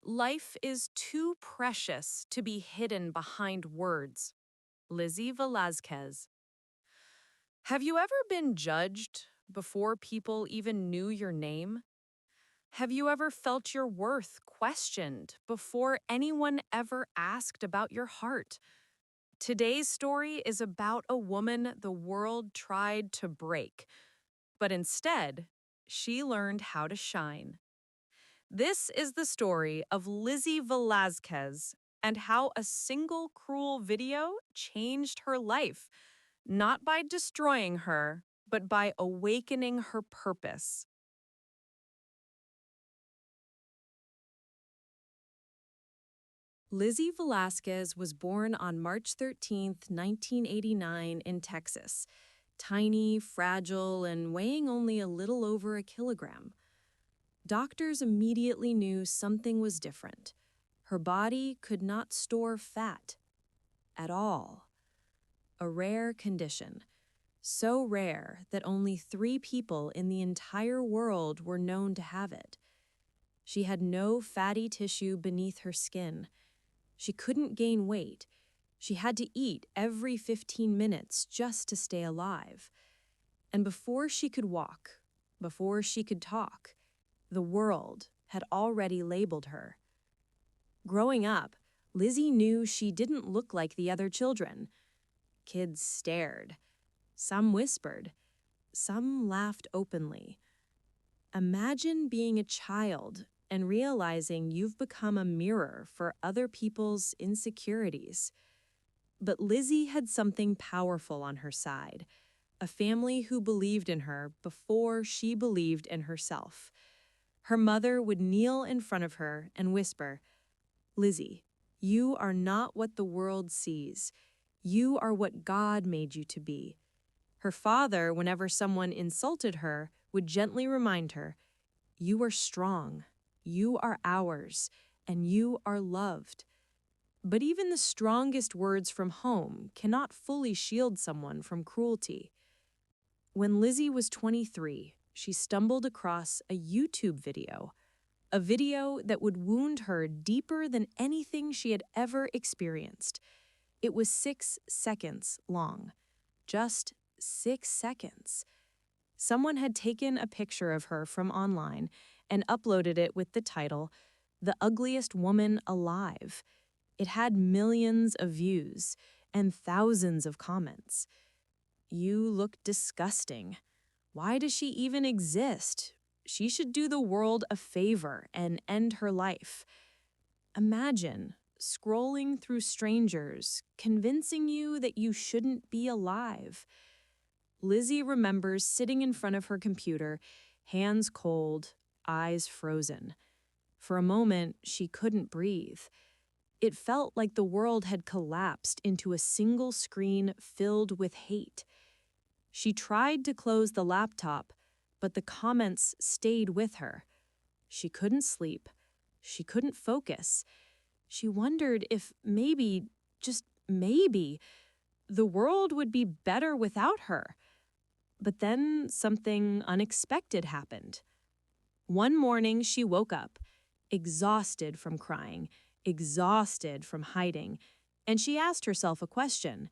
Life is too precious to be hidden behind words. Lizzie Velásquez. Have you ever been judged before people even knew your name? Have you ever felt your worth questioned before anyone ever asked about your heart? Today's story is about a woman the world tried to break, but instead, she learned how to shine. This is the story of Lizzie Velásquez and how a single cruel video changed her life, not by destroying her, but by awakening her purpose. Lizzie Velásquez was born on March 13, 1989 in Texas, tiny, fragile, and weighing only a little over a kilogram. Doctors immediately knew something was different. Her body could not store fat at all. A rare condition, so rare that only 3 people in the entire world were known to have it. She had no fatty tissue beneath her skin. She couldn't gain weight. She had to eat every 15 minutes just to stay alive. And before she could walk, before she could talk, the world had already labeled her. Growing up, Lizzie knew she didn't look like the other children. Kids stared. Some whispered. Some laughed openly. Imagine being a child and realizing you've become a mirror for other people's insecurities. But Lizzie had something powerful on her side, a family who believed in her before she believed in herself. Her mother would kneel in front of her and whisper, "Lizzie, you are not what the world sees. You are what God made you to be." Her father, whenever someone insulted her, would gently remind her, "You are strong. You are ours, and you are loved." But even the strongest words from home cannot fully shield someone from cruelty. When Lizzie was 23, she stumbled across a YouTube video, a video that would wound her deeper than anything she had ever experienced. It was 6 seconds long, just 6 seconds. Someone had taken a picture of her from online and uploaded it with the title, "The Ugliest Woman Alive." It had millions of views and thousands of comments. "You look disgusting. Why does she even exist? She should do the world a favor and end her life." Imagine scrolling through strangers, convincing you that you shouldn't be alive. Lizzie remembers sitting in front of her computer, hands cold, eyes frozen. For a moment, she couldn't breathe. It felt like the world had collapsed into a single screen filled with hate. She tried to close the laptop, but the comments stayed with her. She couldn't sleep. She couldn't focus. She wondered if maybe, just maybe, the world would be better without her. But then something unexpected happened. One morning she woke up, exhausted from crying, exhausted from hiding, and she asked herself a question.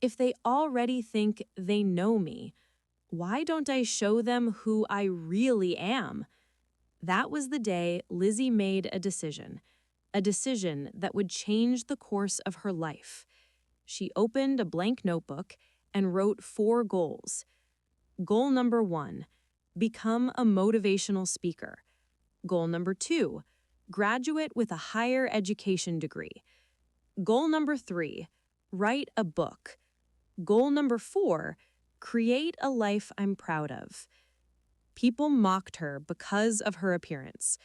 If they already think they know me, why don't I show them who I really am? That was the day Lizzie made a decision that would change the course of her life. She opened a blank notebook and wrote 4 goals. Goal number 1, become a motivational speaker. Goal number 2, graduate with a higher education degree. Goal number 3, write a book. Goal number 4, create a life I'm proud of. People mocked her because of her appearance,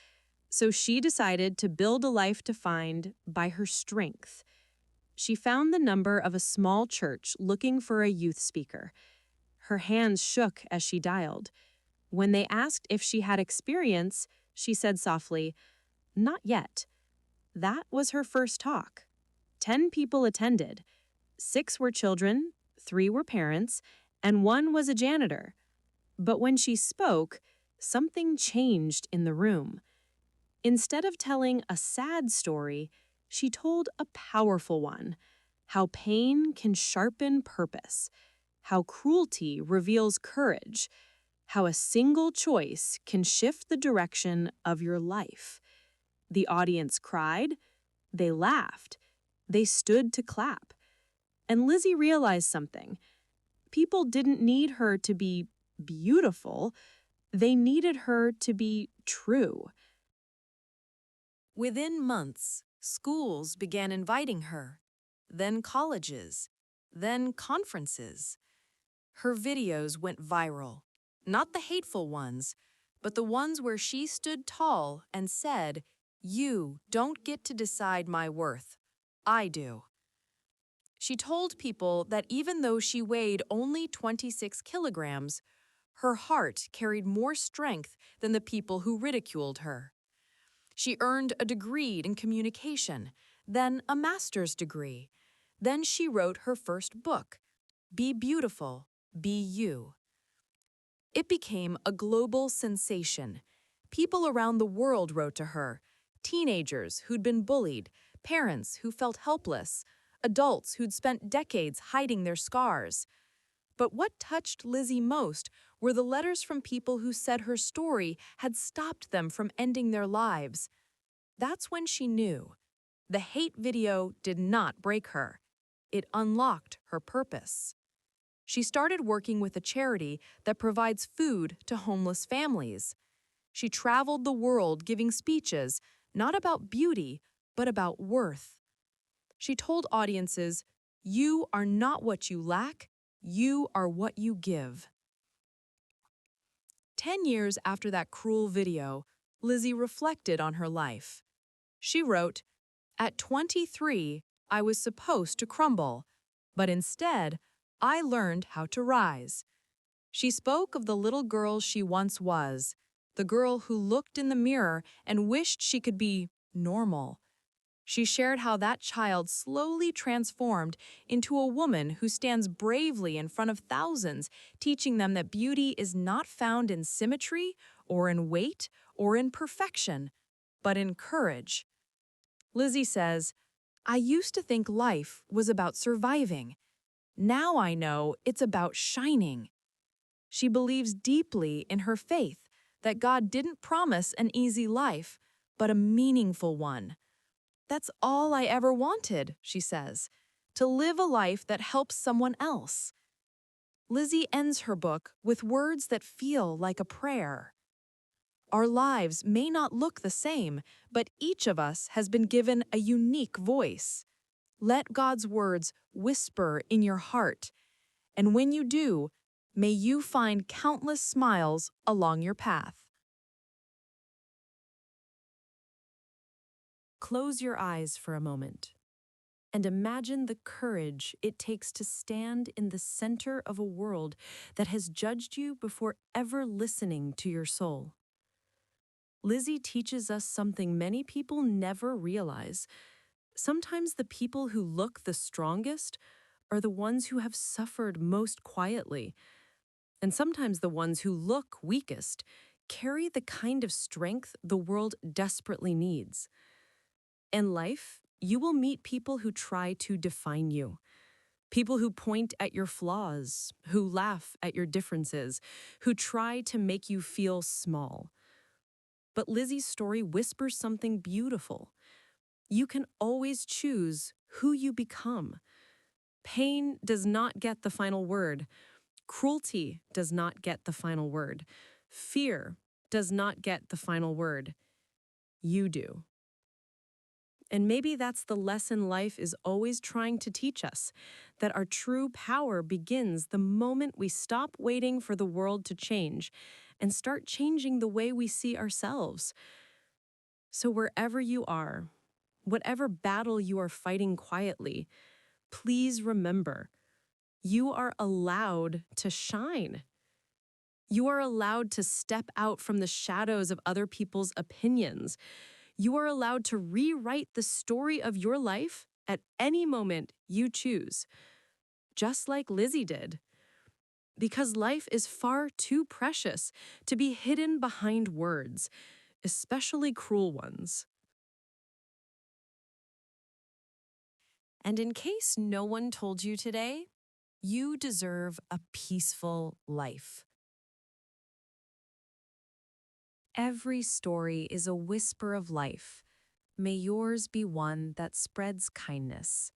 so she decided to build a life defined by her strength. She found the number of a small church looking for a youth speaker. Her hands shook as she dialed. When they asked if she had experience, she said softly, "Not yet." That was her first talk. 10 people attended. 6 were children, 3 were parents, and 1 was a janitor. But when she spoke, something changed in the room. Instead of telling a sad story, she told a powerful one: how pain can sharpen purpose, how cruelty reveals courage, how a single choice can shift the direction of your life. The audience cried, they laughed, they stood to clap. And Lizzie realized something. People didn't need her to be beautiful, they needed her to be true. Within months, schools began inviting her, then colleges, then conferences. Her videos went viral, not the hateful ones, but the ones where she stood tall and said, "You don't get to decide my worth. I do." She told people that even though she weighed only 26 kilograms, her heart carried more strength than the people who ridiculed her. She earned a degree in communication, then a master's degree. Then she wrote her first book, Be Beautiful, Be You. It became a global sensation. People around the world wrote to her, teenagers who'd been bullied, parents who felt helpless, adults who'd spent decades hiding their scars. But what touched Lizzie most were the letters from people who said her story had stopped them from ending their lives. That's when she knew. The hate video did not break her. It unlocked her purpose. She started working with a charity that provides food to homeless families. She traveled the world giving speeches, not about beauty, but about worth. She told audiences, "You are not what you lack, you are what you give." 10 years after that cruel video, Lizzie reflected on her life. She wrote, "At 23, I was supposed to crumble, but instead, I learned how to rise." She spoke of the little girl she once was, the girl who looked in the mirror and wished she could be normal. She shared how that child slowly transformed into a woman who stands bravely in front of thousands, teaching them that beauty is not found in symmetry or in weight or in perfection, but in courage. Lizzie says, "I used to think life was about surviving. Now I know it's about shining." She believes deeply in her faith that God didn't promise an easy life, but a meaningful one. "That's all I ever wanted," she says, "to live a life that helps someone else." Lizzie ends her book with words that feel like a prayer. Our lives may not look the same, but each of us has been given a unique voice. Let God's words whisper in your heart, and when you do, may you find countless smiles along your path. Close your eyes for a moment and imagine the courage it takes to stand in the center of a world that has judged you before ever listening to your soul. Lizzie teaches us something many people never realize. Sometimes the people who look the strongest are the ones who have suffered most quietly. And sometimes the ones who look weakest carry the kind of strength the world desperately needs. In life, you will meet people who try to define you. People who point at your flaws, who laugh at your differences, who try to make you feel small. But Lizzie's story whispers something beautiful. You can always choose who you become. Pain does not get the final word. Cruelty does not get the final word. Fear does not get the final word. You do. And maybe that's the lesson life is always trying to teach us, that our true power begins the moment we stop waiting for the world to change and start changing the way we see ourselves. So wherever you are, whatever battle you are fighting quietly, please remember, you are allowed to shine. You are allowed to step out from the shadows of other people's opinions. You are allowed to rewrite the story of your life at any moment you choose, just like Lizzie did. Because life is far too precious to be hidden behind words, especially cruel ones. And in case no one told you today, you deserve a peaceful life. Every story is a whisper of life. May yours be one that spreads kindness.